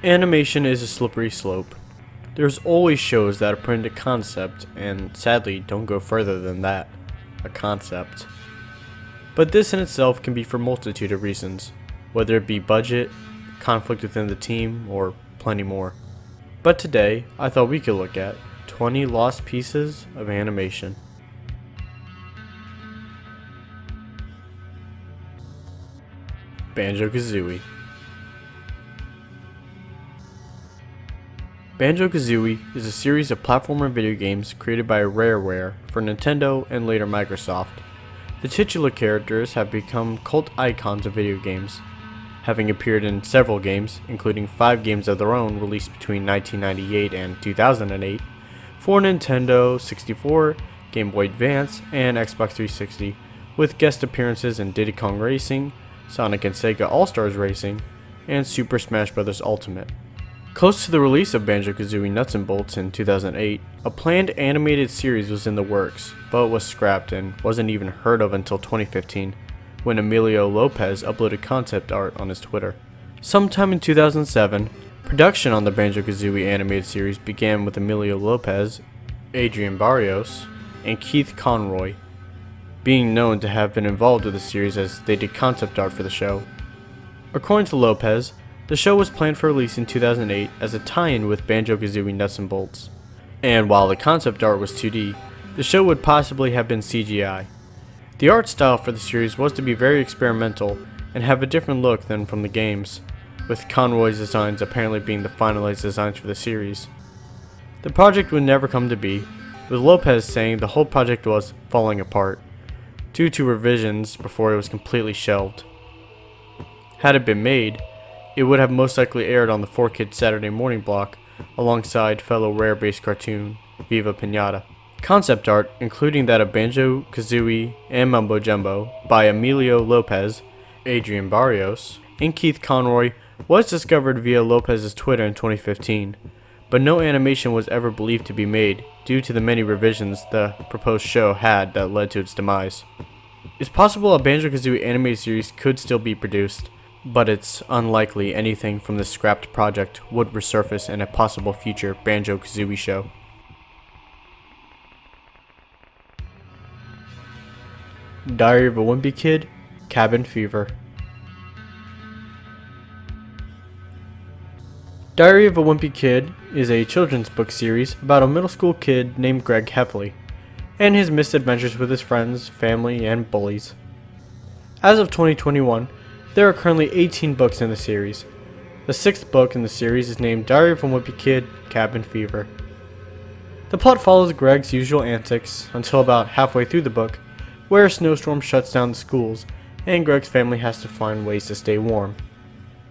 Animation is a slippery slope. There's always shows that are put into concept and sadly don't go further than that, a concept. But this in itself can be for a multitude of reasons, whether it be budget, conflict within the team, or plenty more. But today, I thought we could look at 20 lost pieces of animation. BanjoKazooie. BanjoKazooie is a series of platformer video games created by Rareware for Nintendo and later Microsoft. The titular characters have become cult icons of video games, having appeared in several games, including 5 games of their own released between 1998 and 2008 for Nintendo 64, Game Boy Advance, and Xbox 360, with guest appearances in Diddy Kong Racing, Sonic and Sega All-Stars Racing, and Super Smash Bros. Ultimate. Close to the release of BanjoKazooie Nuts and Bolts in 2008, a planned animated series was in the works, but was scrapped and wasn't even heard of until 2015, when Emilio Lopez uploaded concept art on his Twitter. Sometime in 2007, production on the BanjoKazooie animated series began with Emilio Lopez, Adrian Barrios, and Keith Conroy being known to have been involved with the series as they did concept art for the show. According to Lopez, the show was planned for release in 2008 as a tie-in with BanjoKazooie Nuts and Bolts, and while the concept art was 2D, the show would possibly have been CGI. The art style for the series was to be very experimental and have a different look than from the games, with Conroy's designs apparently being the finalized designs for the series. The project would never come to be, with Lopez saying the whole project was falling apart, due to revisions before it was completely shelved. Had it been made, it would have most likely aired on the 4Kids Saturday morning block alongside fellow Rare-based cartoon, Viva Pinata. Concept art, including that of BanjoKazooie and Mumbo Jumbo by Emilio Lopez, Adrian Barrios, and Keith Conroy, was discovered via Lopez's Twitter in 2015, but no animation was ever believed to be made due to the many revisions the proposed show had that led to its demise. It's possible a BanjoKazooie animated series could still be produced, but it's unlikely anything from this scrapped project would resurface in a possible future BanjoKazooie show. Diary of a Wimpy Kid, Cabin Fever. Diary of a Wimpy Kid is a children's book series about a middle school kid named Greg Heffley and his misadventures with his friends, family, and bullies. As of 2021, there are currently 18 books in the series. The 6th book in the series is named Diary of a Wimpy Kid, Cabin Fever. The plot follows Greg's usual antics until about halfway through the book, where a snowstorm shuts down the schools and Greg's family has to find ways to stay warm.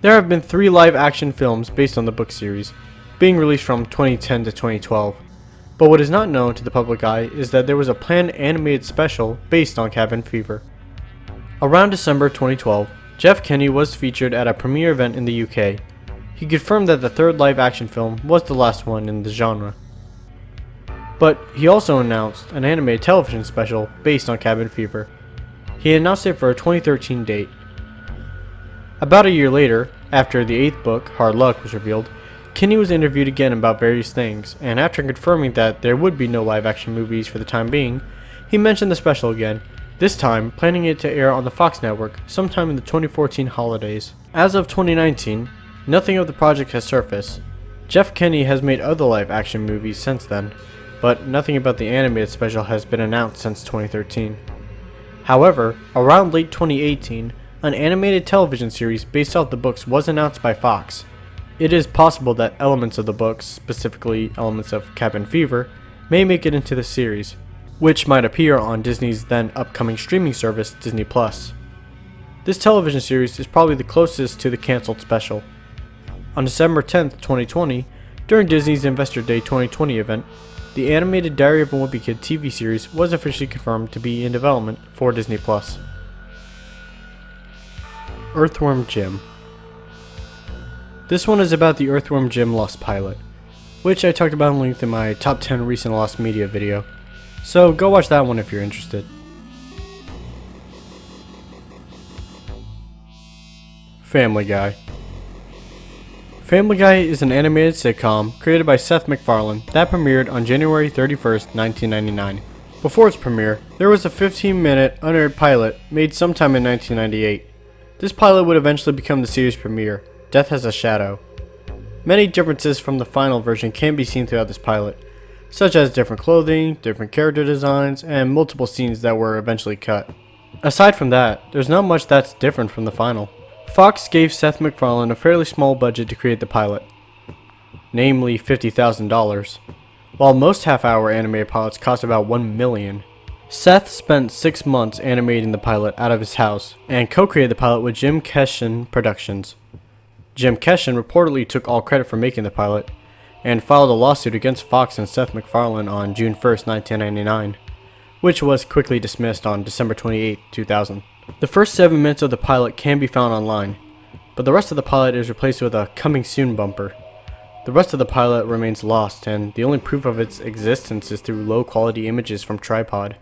There have been 3 live-action films based on the book series, being released from 2010 to 2012, but what is not known to the public eye is that there was a planned animated special based on Cabin Fever. Around December 2012, Jeff Kinney was featured at a premiere event in the UK. He confirmed that the 3rd live-action film was the last one in the genre. But he also announced an animated television special based on Cabin Fever. He announced it for a 2013 date. About a year later, after the 8th book, Hard Luck, was revealed, Kinney was interviewed again about various things, and after confirming that there would be no live-action movies for the time being, he mentioned the special again, this time planning it to air on the Fox network sometime in the 2014 holidays. As of 2019, nothing of the project has surfaced. Jeff Kinney has made other live-action movies since then, but nothing about the animated special has been announced since 2013. However, around late 2018, an animated television series based off the books was announced by Fox. It is possible that elements of the books, specifically elements of Cabin Fever, may make it into the series, which might appear on Disney's then upcoming streaming service, Disney+. This television series is probably the closest to the cancelled special. On December 10th, 2020, during Disney's Investor Day 2020 event, the animated Diary of a Wimpy Kid TV series was officially confirmed to be in development for Disney+. Earthworm Jim. This one is about the Earthworm Jim Lost pilot, which I talked about in length in my top 10 recent lost media video, so go watch that one if you're interested. Family Guy. Family Guy is an animated sitcom created by Seth MacFarlane that premiered on January 31st, 1999. Before its premiere, there was a 15-minute unaired pilot made sometime in 1998. This pilot would eventually become the series premiere, Death Has a Shadow. Many differences from the final version can be seen throughout this pilot, such as different clothing, different character designs, and multiple scenes that were eventually cut. Aside from that, there's not much that's different from the final. Fox gave Seth MacFarlane a fairly small budget to create the pilot, namely $50,000, while most half-hour animated pilots cost about $1 million. Seth spent 6 months animating the pilot out of his house and co-created the pilot with Jim Keshen Productions. Jim Keshen reportedly took all credit for making the pilot and filed a lawsuit against Fox and Seth MacFarlane on June 1st, 1999, which was quickly dismissed on December 28, 2000. The first 7 minutes of the pilot can be found online, but the rest of the pilot is replaced with a "Coming Soon" bumper. The rest of the pilot remains lost, and the only proof of its existence is through low-quality images from Tripod,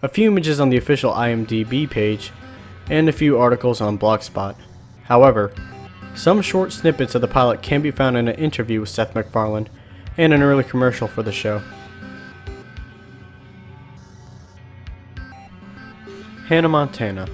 a few images on the official IMDb page, and a few articles on Blogspot. However, some short snippets of the pilot can be found in an interview with Seth MacFarlane and an early commercial for the show. Hannah Montana.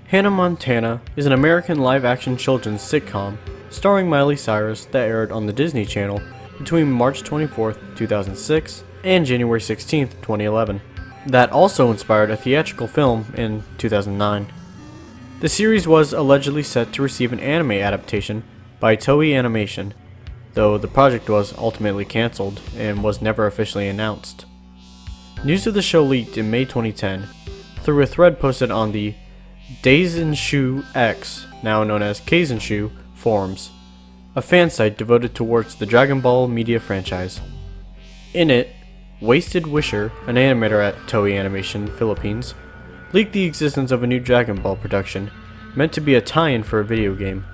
Hannah Montana is an American live-action children's sitcom starring Miley Cyrus that aired on the Disney Channel between March 24, 2006 and January 16, 2011. That also inspired a theatrical film in 2009. The series was allegedly set to receive an anime adaptation by Toei Animation, though the project was ultimately cancelled and was never officially announced. News of the show leaked in May 2010 through a thread posted on the DaStashY X, now known as Kazenshu, forums, a fan site devoted towards the Dragon Ball media franchise. In it, Wasted Wisher, an animator at Toei Animation Philippines, leaked the existence of a new Dragon Ball production meant to be a tie-in for a video game.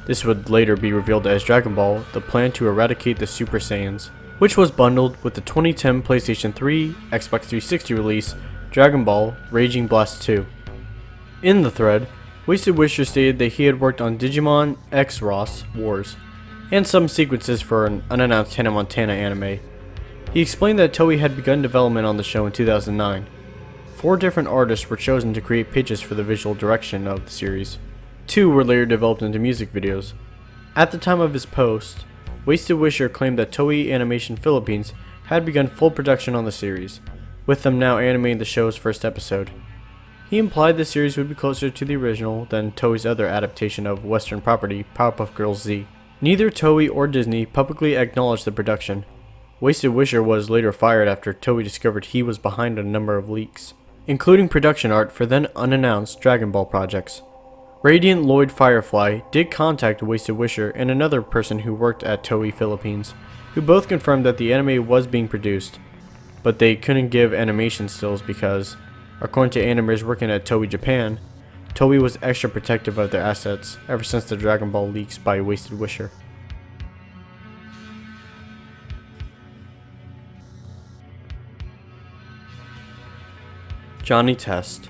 This would later be revealed as Dragon Ball: The Plan to Eradicate the Super Saiyans, which was bundled with the 2010 PlayStation 3, Xbox 360 release Dragon Ball Raging Blast 2. In the thread, Wasted Wisher stated that he had worked on Digimon X Ross Wars and some sequences for an unannounced Hannah Montana anime. He explained that Toei had begun development on the show in 2009. 4 different artists were chosen to create pitches for the visual direction of the series. 2 were later developed into music videos. At the time of his post, Wasted Wisher claimed that Toei Animation Philippines had begun full production on the series, with them now animating the show's first episode. He implied the series would be closer to the original than Toei's other adaptation of Western property, Powerpuff Girls Z. Neither Toei or Disney publicly acknowledged the production. Wasted Wisher was later fired after Toei discovered he was behind a number of leaks, including production art for then unannounced Dragon Ball projects. Radiant Lloyd Firefly did contact Wasted Wisher and another person who worked at Toei Philippines, who both confirmed that the anime was being produced, but they couldn't give animation stills because, according to animators working at Toei Japan, Toei was extra protective of their assets ever since the Dragon Ball leaks by Wasted Wisher. Johnny Test.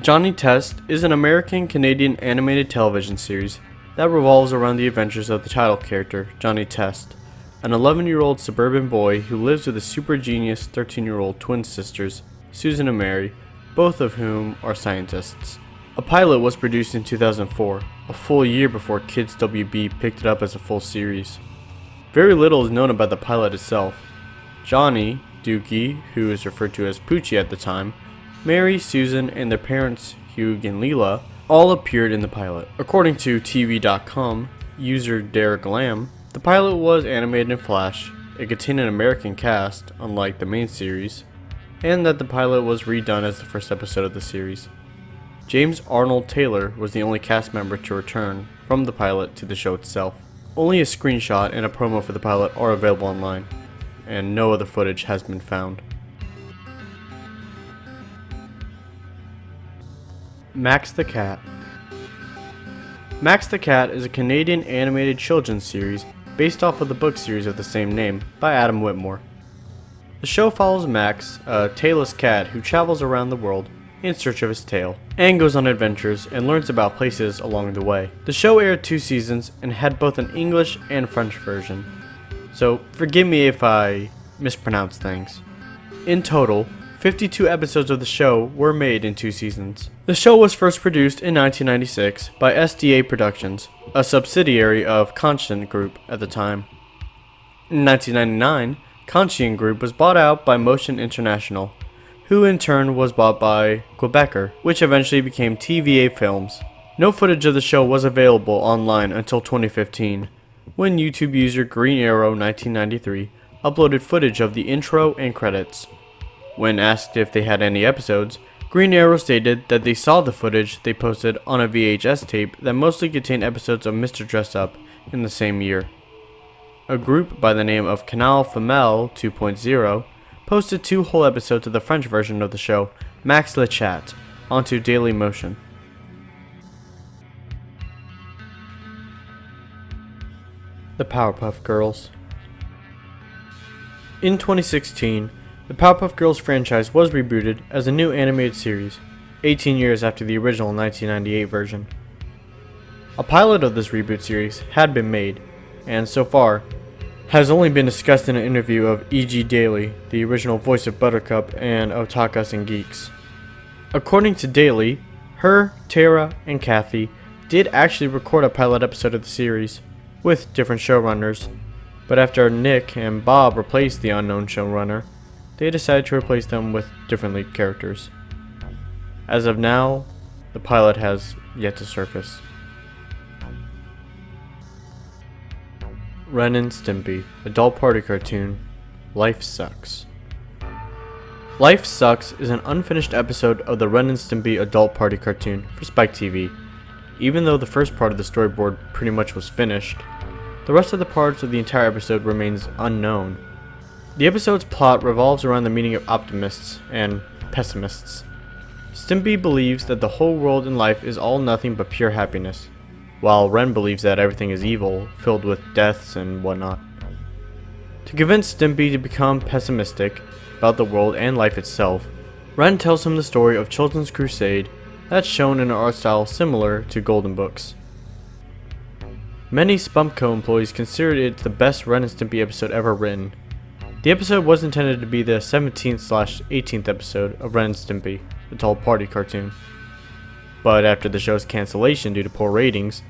Johnny Test is an American-Canadian animated television series that revolves around the adventures of the title character, Johnny Test, an 11-year-old suburban boy who lives with his super genius 13-year-old twin sisters, Susan and Mary, both of whom are scientists. A pilot was produced in 2004, a full year before Kids WB picked it up as a full series. Very little is known about the pilot itself. Johnny, Dookie, who is referred to as Poochie at the time, Mary, Susan, and their parents, Hugh and Leela, all appeared in the pilot. According to TV.com user Derek Lamb, the pilot was animated in Flash, it contained an American cast, unlike the main series, and that the pilot was redone as the first episode of the series. James Arnold Taylor was the only cast member to return from the pilot to the show itself. Only a screenshot and a promo for the pilot are available online, and no other footage has been found. Max the Cat. Max the Cat is a Canadian animated children's series based off of the book series of the same name by Adam Whitmore. The show follows Max, a tailless cat who travels around the world in search of his tail, and goes on adventures and learns about places along the way. The show aired 2 seasons and had both an English and French version, so forgive me if I mispronounce things. In total, 52 episodes of the show were made in 2 seasons. The show was first produced in 1996 by SDA Productions, a subsidiary of Conscient Group at the time. In 1999, Conscient Group was bought out by Motion International, who in turn was bought by Quebecer, which eventually became TVA Films. No footage of the show was available online until 2015, when YouTube user Green Arrow 1993 uploaded footage of the intro and credits. When asked if they had any episodes, Green Arrow stated that they saw the footage they posted on a VHS tape that mostly contained episodes of Mr. Dress Up in the same year. A group by the name of Canal Femelle 2.0 posted 2 whole episodes of the French version of the show, Max Le Chat, onto Dailymotion. The Powerpuff Girls. In 2016, the Powerpuff Girls franchise was rebooted as a new animated series, 18 years after the original 1998 version. A pilot of this reboot series had been made, and so far, has only been discussed in an interview of E.G. Daily, the original voice of Buttercup and Otakus and Geeks. According to Daily, her, Tara, and Kathy did actually record a pilot episode of the series, with different showrunners, but after Nick and Bob replaced the unknown showrunner, they decided to replace them with different lead characters. As of now, the pilot has yet to surface. Ren and Stimpy, adult party cartoon, Life Sucks. Life Sucks is an unfinished episode of the Ren and Stimpy adult party cartoon for Spike TV. Even though the first part of the storyboard pretty much was finished, the rest of the parts of the entire episode remains unknown. The episode's plot revolves around the meaning of optimists and pessimists. Stimpy believes that the whole world in life is all nothing but pure happiness, while Ren believes that everything is evil, filled with deaths and whatnot. To convince Stimpy to become pessimistic about the world and life itself, Ren tells him the story of Children's Crusade that's shown in an art style similar to Golden Books. Many Spunko employees considered it the best Ren and Stimpy episode ever written. The episode was intended to be the 17th/18th episode of Ren and Stimpy, the tall party cartoon. But after the show's cancellation due to poor ratings,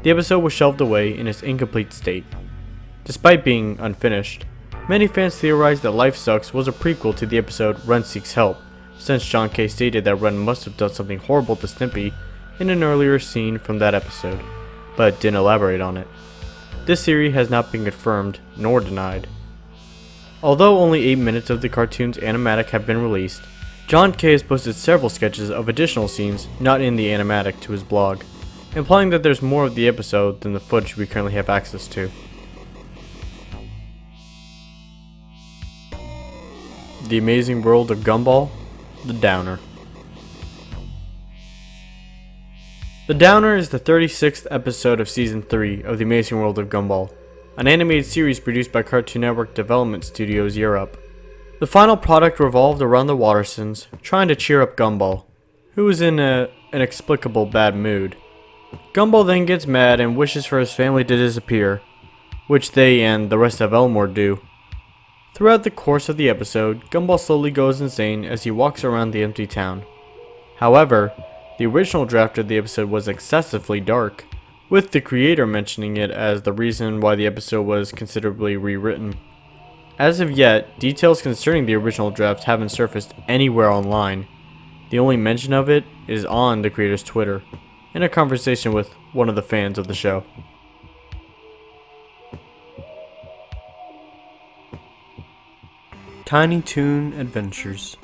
the episode was shelved away in its incomplete state. Despite being unfinished, many fans theorized that Life Sucks was a prequel to the episode Ren Seeks Help, since John K. stated that Ren must have done something horrible to Stimpy in an earlier scene from that episode, but didn't elaborate on it. This theory has not been confirmed nor denied. Although only 8 minutes of the cartoon's animatic have been released, John K. has posted several sketches of additional scenes not in the animatic to his blog, implying that there's more of the episode than the footage we currently have access to. The Amazing World of Gumball, The Downer. The Downer is the 36th episode of Season 3 of The Amazing World of Gumball, an animated series produced by Cartoon Network Development Studios Europe. The final product revolved around the Wattersons trying to cheer up Gumball, who is in an inexplicable bad mood. Gumball then gets mad and wishes for his family to disappear, which they and the rest of Elmore do. Throughout the course of the episode, Gumball slowly goes insane as he walks around the empty town. However, the original draft of the episode was excessively dark, with the creator mentioning it as the reason why the episode was considerably rewritten. As of yet, details concerning the original draft haven't surfaced anywhere online. The only mention of it is on the creator's Twitter, in a conversation with one of the fans of the show. Tiny Toon Adventures.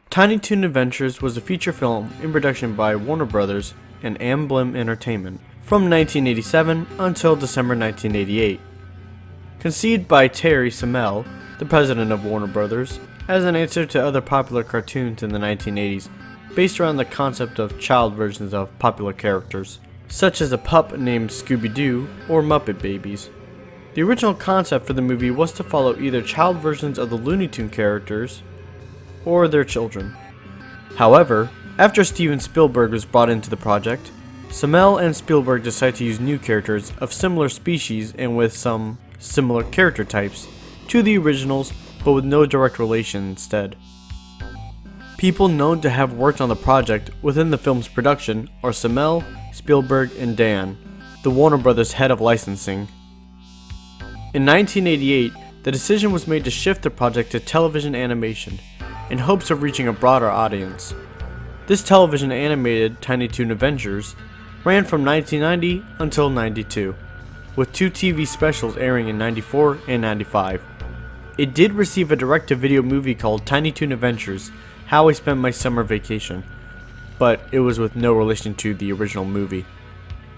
Tiny Toon Adventures was a feature film in production by Warner Brothers and Amblin Entertainment from 1987 until December 1988. Conceived by Terry Semel, the president of Warner Brothers, as an answer to other popular cartoons in the 1980s, based around the concept of child versions of popular characters, such as a pup named Scooby-Doo or Muppet Babies. The original concept for the movie was to follow either child versions of the Looney Tunes characters or their children. However, after Steven Spielberg was brought into the project, Semel and Spielberg decided to use new characters of similar species and with some similar character types to the originals, but with no direct relation instead. People known to have worked on the project within the film's production are Semel, Spielberg, and Dan, the Warner Brothers head of licensing. In 1988, the decision was made to shift the project to television animation in hopes of reaching a broader audience. This television animated Tiny Toon Adventures ran from 1990 until 92, with 2 TV specials airing in 94 and 95. It did receive a direct-to-video movie called Tiny Toon Adventures: How I Spent My Summer Vacation, but it was with no relation to the original movie.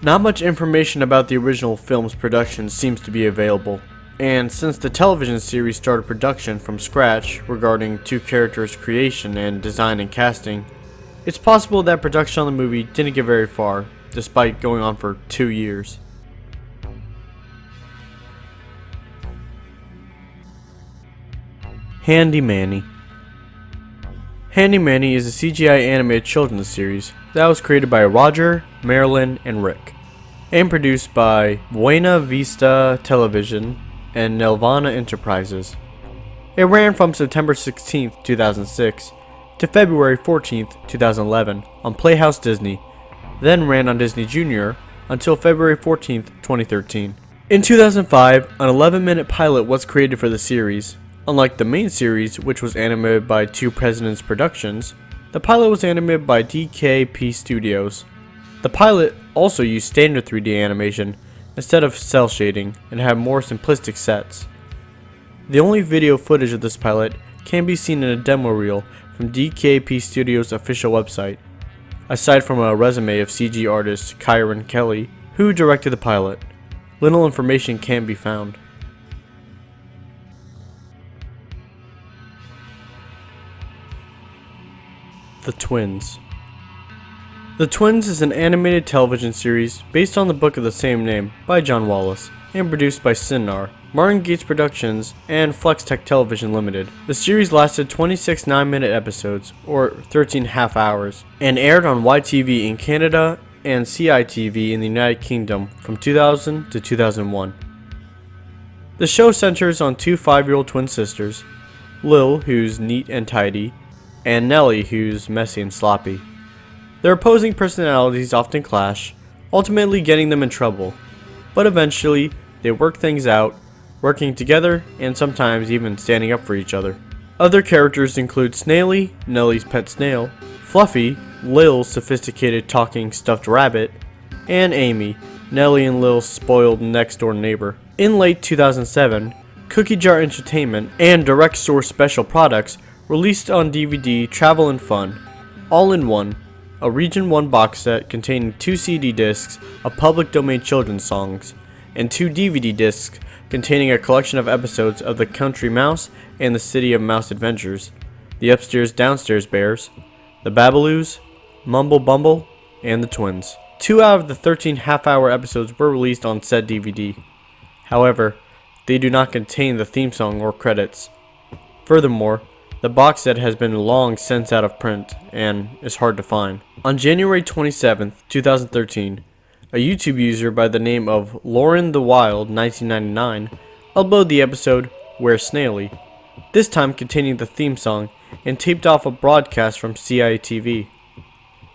Not much information about the original film's production seems to be available, and since the television series started production from scratch regarding 2 characters' creation and design and casting, it's possible that production on the movie didn't get very far, despite going on for 2 years. Handy Manny. Handy Manny is a CGI animated children's series that was created by Roger, Marilyn, and Rick, and produced by Buena Vista Television and Nelvana Enterprises. It ran from September 16, 2006 to February 14, 2011 on Playhouse Disney, then ran on Disney Junior until February 14, 2013. In 2005, an 11-minute pilot was created for the series. Unlike the main series, which was animated by Two Presidents Productions, the pilot was animated by DKP Studios. The pilot also used standard 3D animation instead of cel shading and had more simplistic sets. The only video footage of this pilot can be seen in a demo reel from DKP Studios' official website, aside from a resume of CG artist Kyron Kelly, who directed the pilot. Little information can be found. The Twins. The Twins is an animated television series based on the book of the same name by John Wallace and produced by Cinar, Martin Gates Productions, and Flextech Television Limited. The series lasted 26 9-minute episodes, or 13 half hours, and aired on YTV in Canada and CITV in the United Kingdom from 2000 to 2001. The show centers on 2 5-year-old twin sisters, Lil, who's neat and tidy, and Nellie, who's messy and sloppy. Their opposing personalities often clash, ultimately getting them in trouble, but eventually they work things out, working together and sometimes even standing up for each other. Other characters include Snaily, Nellie's pet snail, Fluffy, Lil's sophisticated talking stuffed rabbit, and Amy, Nellie and Lil's spoiled next-door neighbor. In late 2007, Cookie Jar Entertainment and Direct Source Special Products released on DVD Travel and Fun, All in One, a Region 1 box set containing 2 CD discs of public domain children's songs, and 2 DVD discs containing a collection of episodes of The Country Mouse and The City of Mouse Adventures, The Upstairs Downstairs Bears, The Babaloos, Mumble Bumble, and The Twins. 2 out of the 13 half-hour episodes were released on said DVD. However, they do not contain the theme song or credits. Furthermore, the box set has been long since out of print and is hard to find. On January 27, 2013, a YouTube user by the name of Lauren the Wild 1999 uploaded the episode Where's Snaily, this time containing the theme song, and taped off a broadcast from CITV.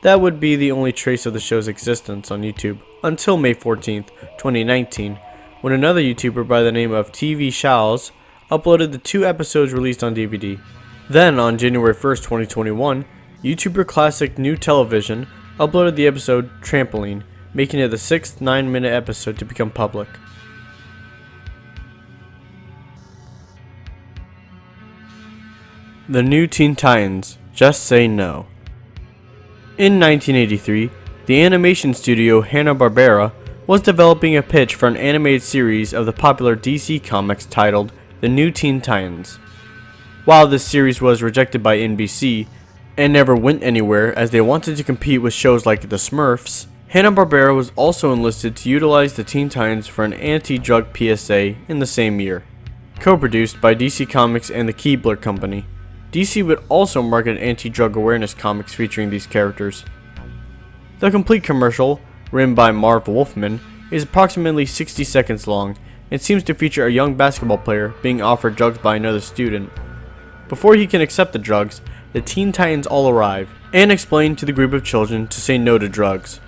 That would be the only trace of the show's existence on YouTube until May 14, 2019, when another YouTuber by the name of TV Showls uploaded the 2 episodes released on DVD. Then, on January 1st, 2021, YouTuber Classic New Television uploaded the episode Trampoline, making it the 6th 9-minute episode to become public. The New Teen Titans, Just Say No. In 1983, the animation studio Hanna-Barbera was developing a pitch for an animated series of the popular DC comics titled The New Teen Titans. While this series was rejected by NBC and never went anywhere as they wanted to compete with shows like The Smurfs, Hanna-Barbera was also enlisted to utilize the Teen Titans for an anti-drug PSA in the same year. Co-produced by DC Comics and the Keebler Company, DC would also market anti-drug awareness comics featuring these characters. The complete commercial, written by Marv Wolfman, is approximately 60 seconds long and seems to feature a young basketball player being offered drugs by another student. Before he can accept the drugs, the Teen Titans all arrive and explain to the group of children to say no to drugs.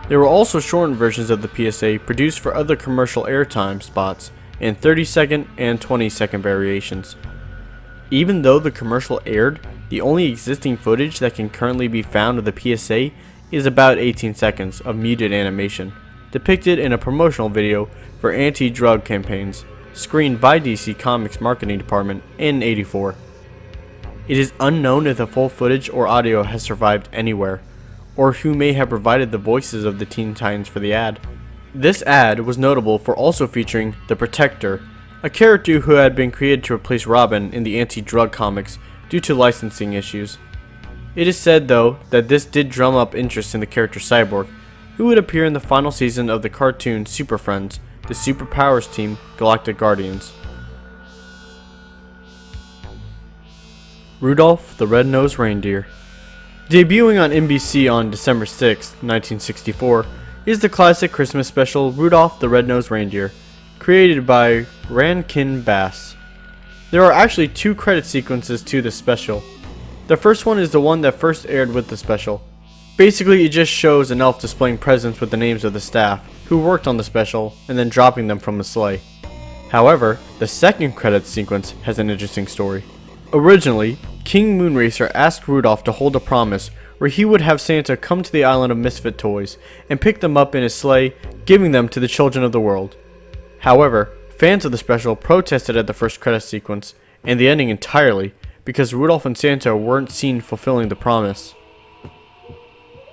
There were also shortened versions of the PSA produced for other commercial airtime spots in 30-second and 20-second variations. Even though the commercial aired, the only existing footage that can currently be found of the PSA is about 18 seconds of muted animation, depicted in a promotional video for anti-drug campaigns, screened by DC Comics marketing department in '84. It is unknown if the full footage or audio has survived anywhere, or who may have provided the voices of the Teen Titans for the ad. This ad was notable for also featuring the Protector, a character who had been created to replace Robin in the anti-drug comics due to licensing issues. It is said, though, that this did drum up interest in the character Cyborg, who would appear in the final season of the cartoon Super Friends, the Superpowers Team Galactic Guardians. Rudolph the Red-Nosed Reindeer. Debuting on NBC on December 6, 1964, is the classic Christmas special Rudolph the Red-Nosed Reindeer, created by Rankin Bass. There are actually two credit sequences to this special. The first one is the one that first aired with the special. Basically, it just shows an elf displaying presents with the names of the staff who worked on the special and then dropping them from the sleigh. However, the second credits sequence has an interesting story. Originally, King Moonracer asked Rudolph to hold a promise where he would have Santa come to the island of misfit toys and pick them up in his sleigh, giving them to the children of the world. However, fans of the special protested at the first credits sequence and the ending entirely because Rudolph and Santa weren't seen fulfilling the promise.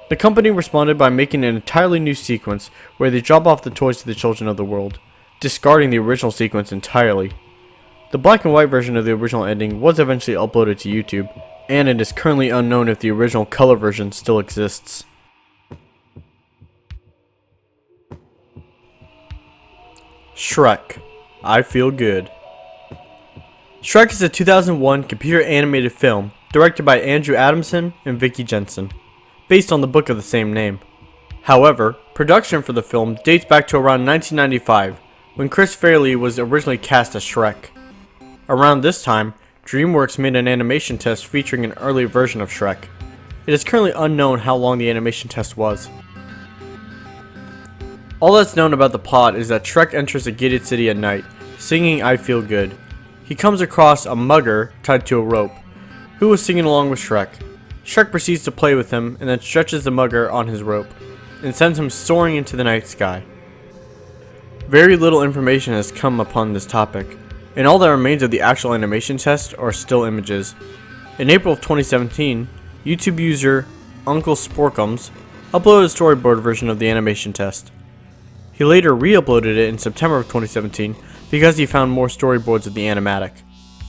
The company responded by making an entirely new sequence where they drop off the toys to the children of the world, discarding the original sequence entirely. The black and white version of the original ending was eventually uploaded to YouTube, and it is currently unknown if the original color version still exists. Shrek, I Feel Good. Shrek is a 2001 computer animated film directed by Andrew Adamson and Vicky Jensen, based on the book of the same name. However, production for the film dates back to around 1995, when Chris Farley was originally cast as Shrek. Around this time, DreamWorks made an animation test featuring an early version of Shrek. It is currently unknown how long the animation test was. All that's known about the plot is that Shrek enters a gated city at night, singing I Feel Good. He comes across a mugger tied to a rope, who was singing along with Shrek. Shrek proceeds to play with him and then stretches the mugger on his rope, and sends him soaring into the night sky. Very little information has come upon this topic, and all that remains of the actual animation test are still images. In April of 2017, YouTube user Uncle Sporkums uploaded a storyboard version of the animation test. He later re-uploaded it in September of 2017 because he found more storyboards of the animatic.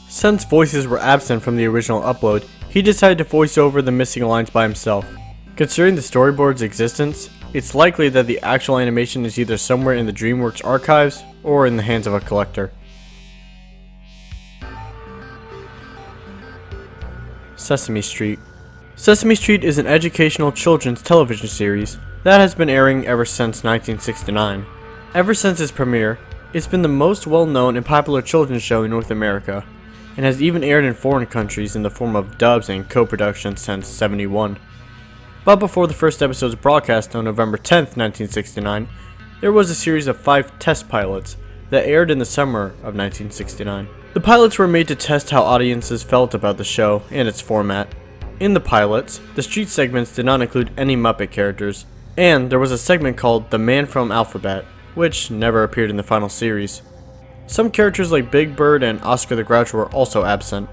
Since voices were absent from the original upload, he decided to voice over the missing lines by himself. Considering the storyboard's existence, it's likely that the actual animation is either somewhere in the DreamWorks archives or in the hands of a collector. Sesame Street. Sesame Street is an educational children's television series that has been airing ever since 1969. Ever since its premiere, it's been the most well-known and popular children's show in North America, and has even aired in foreign countries in the form of dubs and co-productions since '71. But before the first episode's broadcast on November 10th, 1969, there was a series of 5 test pilots that aired in the summer of 1969. The pilots were made to test how audiences felt about the show and its format. In the pilots, the street segments did not include any Muppet characters, and there was a segment called The Man from Alphabet, which never appeared in the final series. Some characters like Big Bird and Oscar the Grouch were also absent,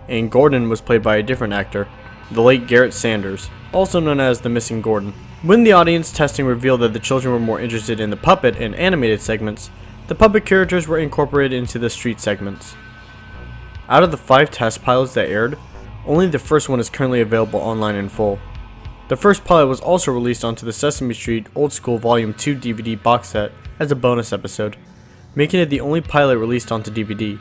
and Gordon was played by a different actor, the late Garrett Sanders, also known as the Missing Gordon. When the audience testing revealed that the children were more interested in the puppet and animated segments, the puppet characters were incorporated into the street segments. Out of the 5 test pilots that aired, only the first one is currently available online in full. The first pilot was also released onto the Sesame Street Old School Volume 2 DVD box set as a bonus episode, making it the only pilot released onto DVD.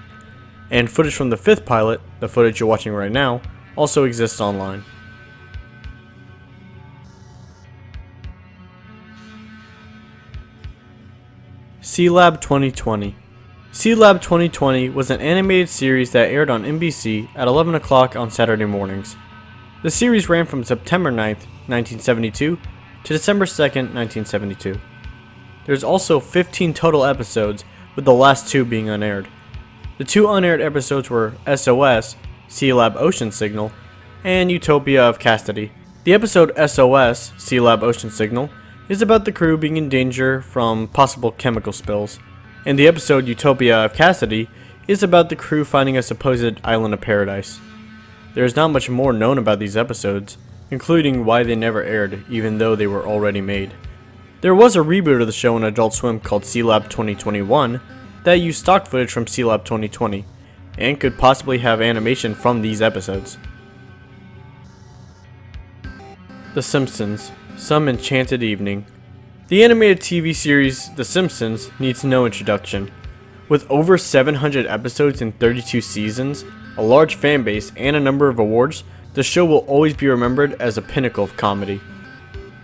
and footage from the 5th pilot, the footage you're watching right now, also exists online. CLab 2020. CLab 2020 was an animated series that aired on NBC at 11 o'clock on Saturday mornings. The series ran from September 9th, 1972 to December 2nd, 1972. There's also 15 total episodes, with the last 2 being unaired. The 2 unaired episodes were SOS, CLab Ocean Signal, and Utopia of Chastity. The episode SOS, CLab Ocean Signal, is about the crew being in danger from possible chemical spills, and the episode Utopia of Chastity is about the crew finding a supposed island of paradise. There is not much more known about these episodes, including why they never aired even though they were already made. There was a reboot of the show on Adult Swim called CLab 2021 that used stock footage from CLab 2020, and could possibly have animation from these episodes. The Simpsons, Some Enchanted Evening. The animated TV series The Simpsons needs no introduction. With over 700 episodes and 32 seasons, a large fan base, and a number of awards, the show will always be remembered as a pinnacle of comedy.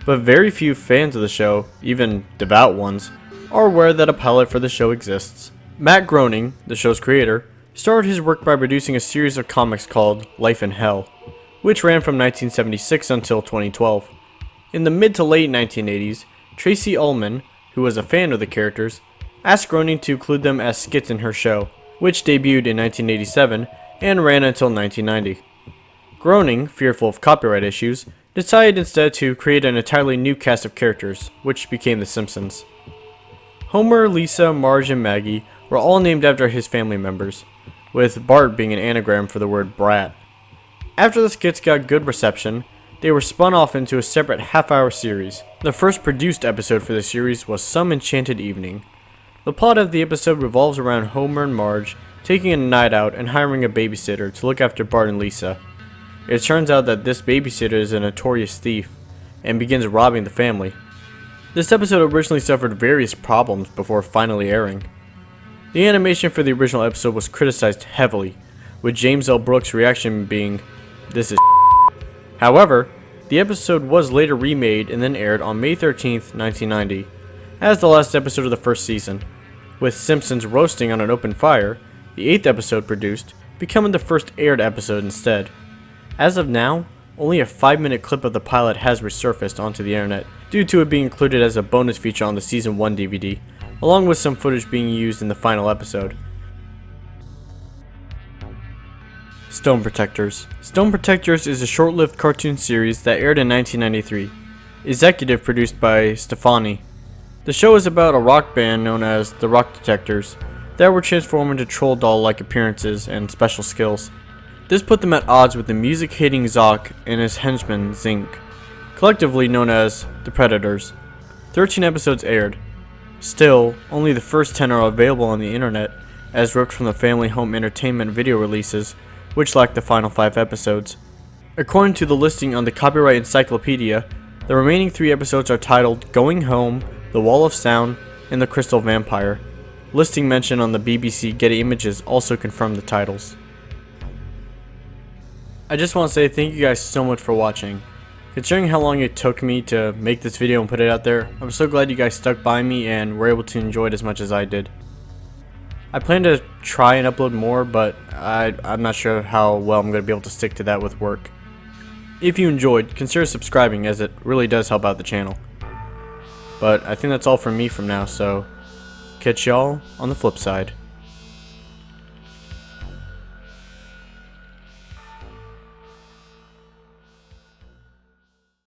But very few fans of the show, even devout ones, are aware that a pilot for the show exists. Matt Groening, the show's creator, started his work by producing a series of comics called Life in Hell, which ran from 1976 until 2012. In the mid to late 1980s, Tracy Ullman, who was a fan of the characters, asked Groening to include them as skits in her show, which debuted in 1987 and ran until 1990. Groening, fearful of copyright issues, decided instead to create an entirely new cast of characters, which became The Simpsons. Homer, Lisa, Marge, and Maggie were all named after his family members, with Bart being an anagram for the word brat. After the skits got good reception, they were spun off into a separate half-hour series. The first produced episode for the series was Some Enchanted Evening. The plot of the episode revolves around Homer and Marge taking a night out and hiring a babysitter to look after Bart and Lisa. It turns out that this babysitter is a notorious thief and begins robbing the family. This episode originally suffered various problems before finally airing. The animation for the original episode was criticized heavily, with James L. Brooks' reaction being, "This is However, the episode was later remade and then aired on May 13th, 1990, as the last episode of the first season, with Simpsons roasting on an open fire, the 8th episode produced, becoming the first aired episode instead. As of now, only a 5-minute clip of the pilot has resurfaced onto the internet, due to it being included as a bonus feature on the Season 1 DVD, along with some footage being used in the final episode. Stone Protectors. Stone Protectors is a short-lived cartoon series that aired in 1993, executive produced by Stefani. The show is about a rock band known as the Rock Detectors that were transformed into troll doll-like appearances and special skills. This put them at odds with the music-hating Zoc and his henchman Zinc, collectively known as the Predators. 13 episodes aired. Still, only the first 10 are available on the internet, as ripped from the Family Home Entertainment video releases, which lacked the final 5 episodes. According to the listing on the Copyright Encyclopedia, the remaining 3 episodes are titled Going Home, The Wall of Sound, and The Crystal Vampire. Listing mentioned on the BBC Getty Images also confirmed the titles. I just want to say thank you guys so much for watching. Considering how long it took me to make this video and put it out there, I'm so glad you guys stuck by me and were able to enjoy it as much as I did. I plan to try and upload more, but I'm not sure how well I'm going to be able to stick to that with work. If you enjoyed, consider subscribing, as it really does help out the channel. But I think that's all from me from now, so catch y'all on the flip side.